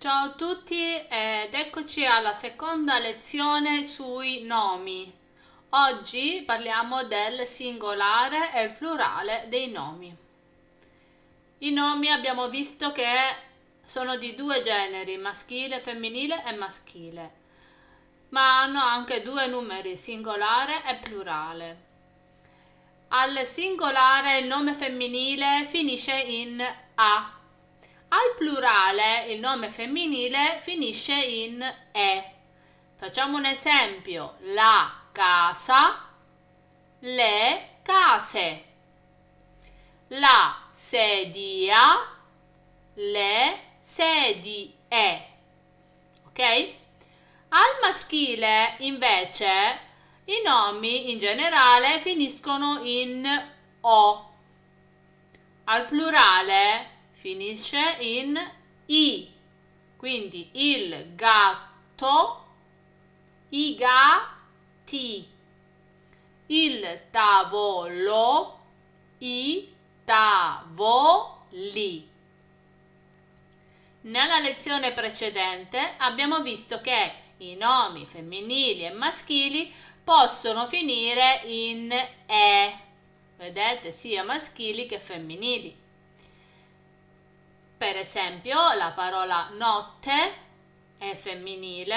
Ciao a tutti ed eccoci alla seconda lezione sui nomi. Oggi parliamo del singolare e il plurale dei nomi. I nomi abbiamo visto che sono di due generi, maschile, femminile e maschile, ma hanno anche due numeri, singolare e plurale. Al singolare il nome femminile finisce in A. Al plurale il nome femminile finisce in E. Facciamo un esempio: la casa, le case, la sedia, le sedie. Ok? Al maschile invece i nomi in generale finiscono in O. Al plurale finisce in I, quindi il gatto, i gatti, il tavolo, i tavoli. Nella lezione precedente abbiamo visto che i nomi femminili e maschili possono finire in E, vedete, sia maschili che femminili. Per esempio, la parola notte è femminile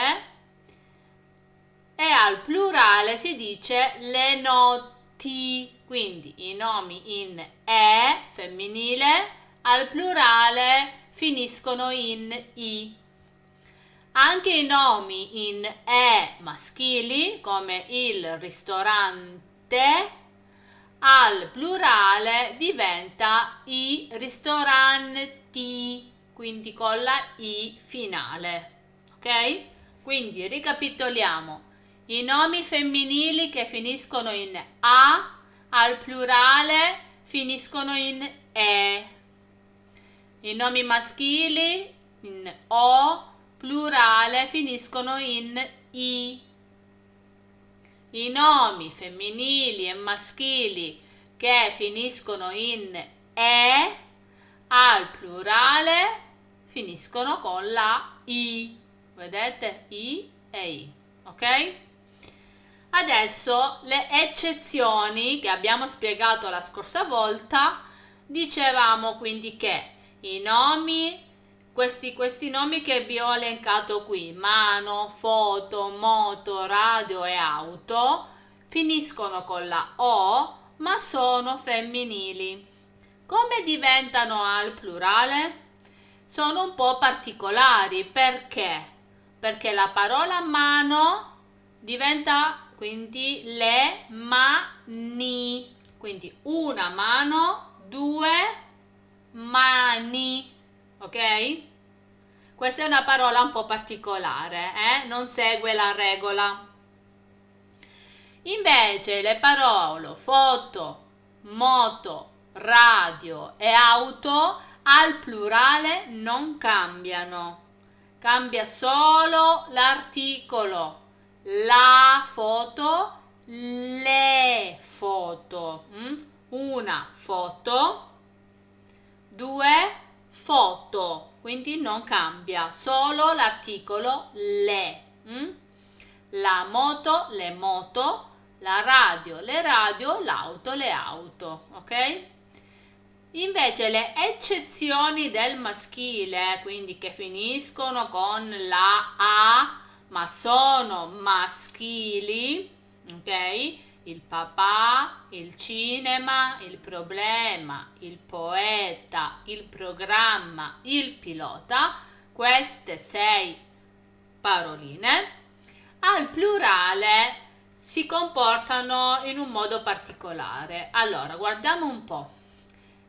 e al plurale si dice le notti, quindi i nomi in E femminile al plurale finiscono in I. Anche i nomi in E maschili, come il ristorante, al plurale diventa i ristoranti, quindi con la I finale. Ok? Quindi ricapitoliamo. I nomi femminili che finiscono in A, al plurale finiscono in E. I nomi maschili in O, plurale, finiscono in I. I nomi femminili e maschili che finiscono in E, al plurale finiscono con la I. Vedete? I e I. Ok? Adesso le eccezioni che abbiamo spiegato la scorsa volta, dicevamo quindi che i nomi, questi nomi che vi ho elencato qui, mano, foto, moto, radio e auto, finiscono con la O ma sono femminili. Come diventano al plurale? Sono un po' particolari, perché? Perché la parola mano diventa quindi le mani, quindi una mano, due mani, ok? Questa è una parola un po' particolare, non segue la regola. Invece le parole foto, moto, radio e auto al plurale non cambiano. Cambia solo l'articolo. La foto, le foto. Una foto, due foto, quindi non cambia, solo l'articolo le. La moto, le moto, la radio, le radio, l'auto, le auto, ok? Invece le eccezioni del maschile, quindi che finiscono con la A ma sono maschili, ok? Il papà, il cinema, il problema, il poeta, il programma, il pilota, queste 6 paroline al plurale si comportano in un modo particolare. Allora, guardiamo un po'.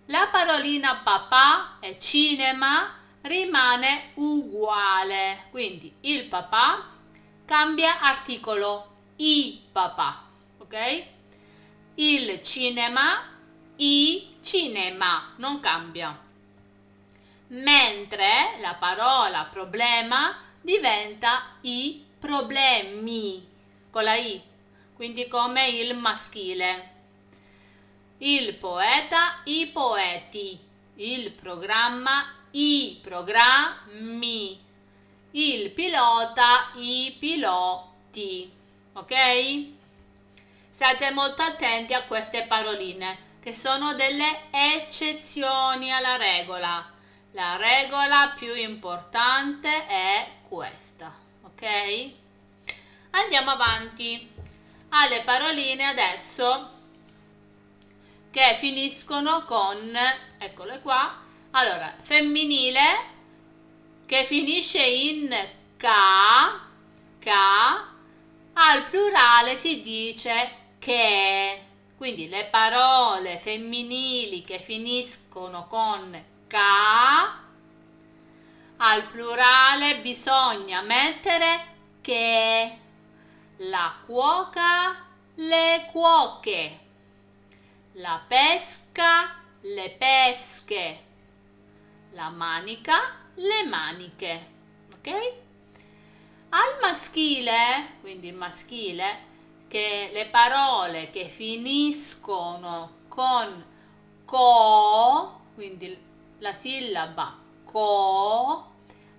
La parolina papà e cinema rimane uguale, quindi il papà cambia articolo, i papà, ok? Il cinema, i cinema, non cambia. Mentre la parola problema diventa i problemi, con la i, quindi come il maschile. Il poeta, i poeti, il programma, i programmi, il pilota, i piloti, ok? State molto attenti a queste paroline che sono delle eccezioni alla regola. La regola più importante è questa, ok? Andiamo avanti alle paroline adesso che finiscono con, eccole qua, allora, femminile che finisce in ca, al plurale si dice che. Quindi le parole femminili che finiscono con ca, al plurale bisogna mettere che. La cuoca, le cuoche. La pesca, le pesche. La manica, le maniche. Ok? Al maschile, quindi il maschile, che le parole che finiscono con co, quindi la sillaba co,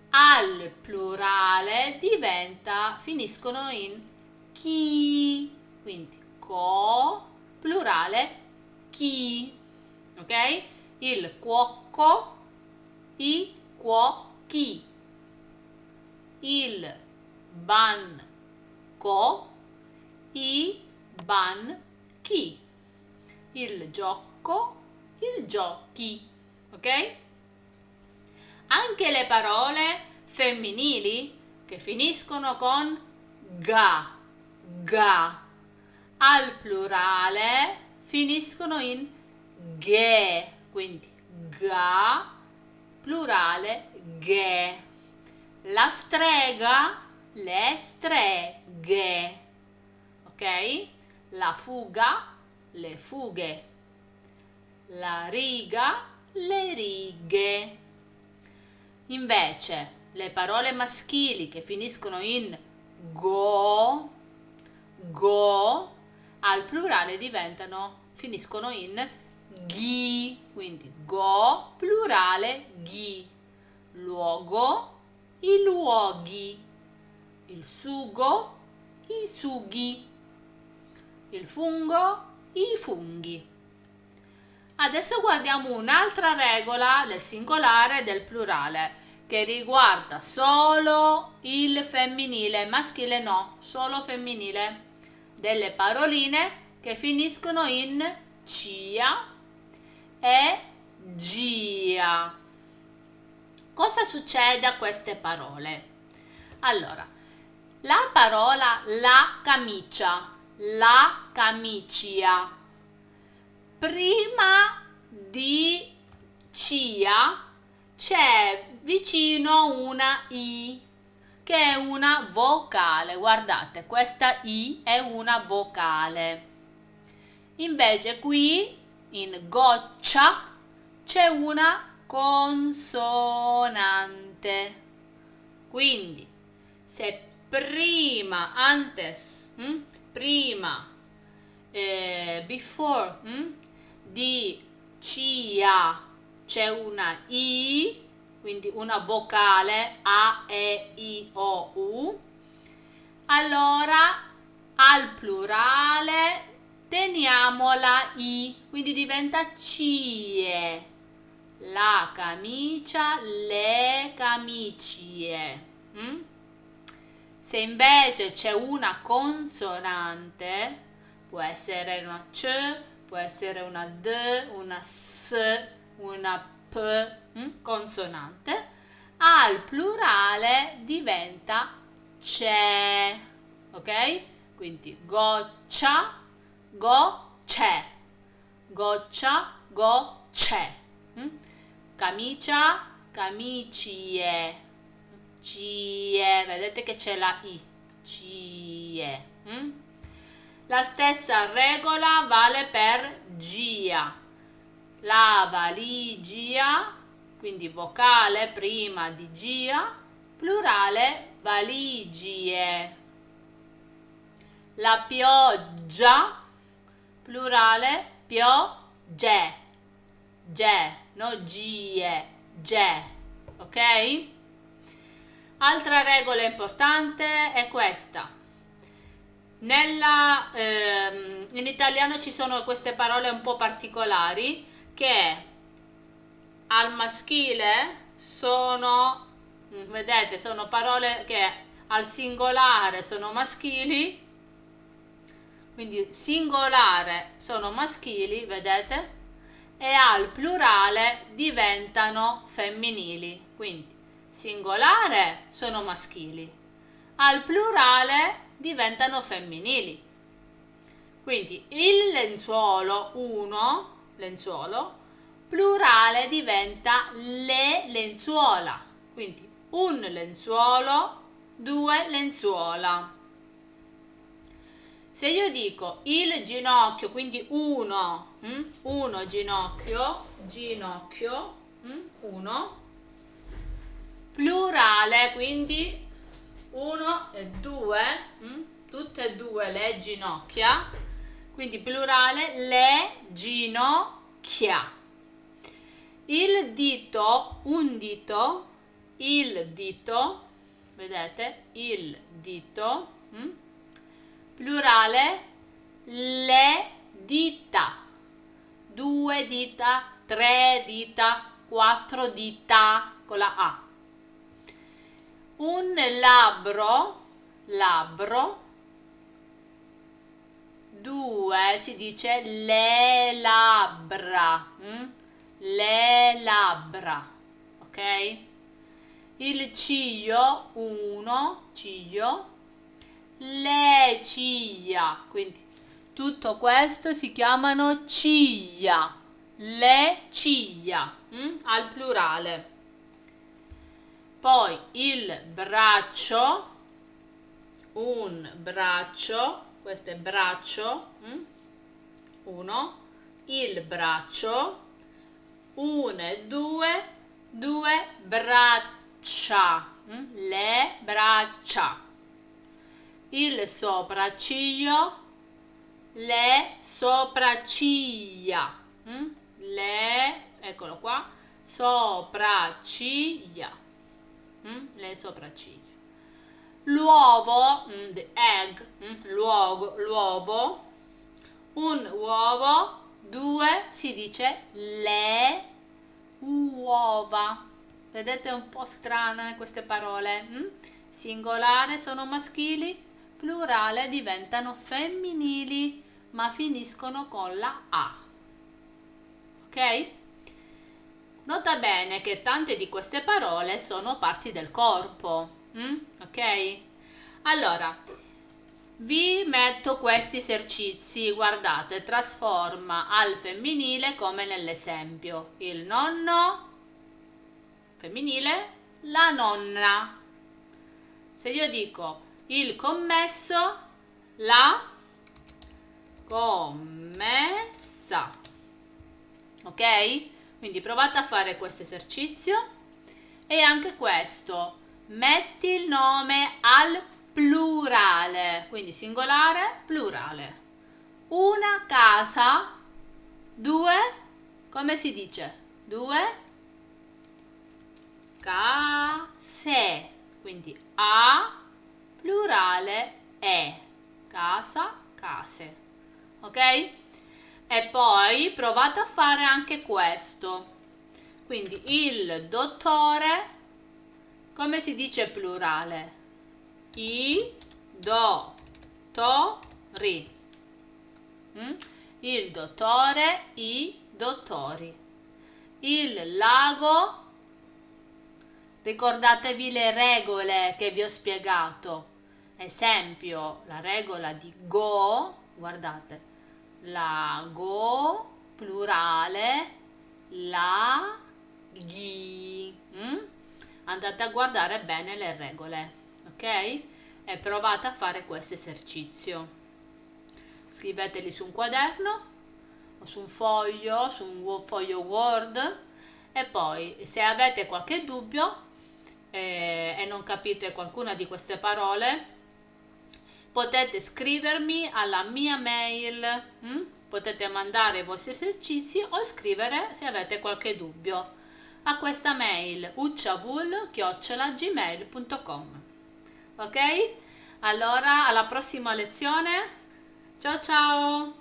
al plurale finiscono in chi, quindi co, plurale chi, ok? Il cuoco, i cuochi, il banco, i banchi, il gioco, il giochi, ok? Anche le parole femminili che finiscono con ga, al plurale finiscono in ghe, quindi ga, plurale ghe. La strega, le streghe, ok? La fuga, le fughe. La riga, le righe. Invece le parole maschili che finiscono in go, al plurale finiscono in ghi, quindi go, plurale ghi. Luogo, i luoghi. Il sugo, i sughi. Il fungo, i funghi. Adesso guardiamo un'altra regola del singolare e del plurale che riguarda solo il femminile, maschile no, solo femminile, delle paroline che finiscono in cia e gia. Cosa succede a queste parole? Allora, la parola la camicia, la camicia, prima di cia c'è vicino una i che è una vocale. Guardate, questa i è una vocale. Invece qui in goccia c'è una consonante. Quindi se prima, antes, prima, before, di cia c'è una i, quindi una vocale a, e, i, o, u, allora al plurale teniamo la i, quindi diventa cie. La camicia, le camicie. Se invece c'è una consonante, può essere una c, può essere una d, una s, una p, consonante, al plurale diventa c'è, ok? Quindi goccia, gocce, goccia, gocce, camicia, camicie, cie, vedete che c'è la i, cie. La stessa regola vale per gia. La valigia, quindi vocale prima di gia, plurale valigie. La pioggia, plurale piogge, ge, no gie, ge, ok? Altra regola importante è questa. In italiano ci sono queste parole un po' particolari che al maschile sono, vedete, sono parole che al singolare sono maschili, quindi singolare sono maschili, vedete, e al plurale diventano femminili, quindi singolare sono maschili, al plurale diventano femminili. Quindi il lenzuolo, uno lenzuolo, plurale diventa le lenzuola, quindi un lenzuolo, due lenzuola. Se io dico il ginocchio, quindi uno ginocchio, uno, plurale, quindi uno e due, tutte e due le ginocchia, quindi plurale le ginocchia. Il dito, un dito, il dito, vedete, il dito, plurale le dita, due dita, tre dita, quattro dita con la A. Un labbro, due si dice le labbra, ok? Il ciglio, uno, ciglio, le ciglia, quindi tutto questo si chiamano ciglia, le ciglia, al plurale. Poi il braccio, un braccio, questo è braccio, uno, il braccio, uno e due braccia, le braccia. Il sopracciglio, le sopracciglia, eccolo qua, sopracciglia, le sopracciglia. L'uovo, the egg, l'uovo, un uovo, due si dice le uova. Vedete, un po' strane queste parole, singolare sono maschili, plurale diventano femminili, ma finiscono con la A. Ok? Nota bene che tante di queste parole sono parti del corpo. Ok? Allora, vi metto questi esercizi, guardate, trasforma al femminile come nell'esempio. Il nonno, femminile, la nonna. Se io dico il commesso, la commessa. Ok? Quindi provate a fare questo esercizio e anche questo. Metti il nome al plurale, quindi singolare, plurale. Una casa, due, come si dice? Due case, quindi A, plurale E, casa, case, ok? E poi provate a fare anche questo, quindi il dottore, come si dice plurale? I dottori, il dottore, i dottori. Il lago, ricordatevi le regole che vi ho spiegato. Esempio, la regola di go, guardate, lago, plurale, laghi. Andate a guardare bene le regole, ok? E provate a fare questo esercizio. Scriveteli su un quaderno o su un foglio Word, e poi se avete qualche dubbio e non capite qualcuna di queste parole, potete scrivermi alla mia mail, potete mandare i vostri esercizi o scrivere se avete qualche dubbio. a questa mail ucciavul@gmail.com. Ok? Allora, alla prossima lezione. Ciao ciao!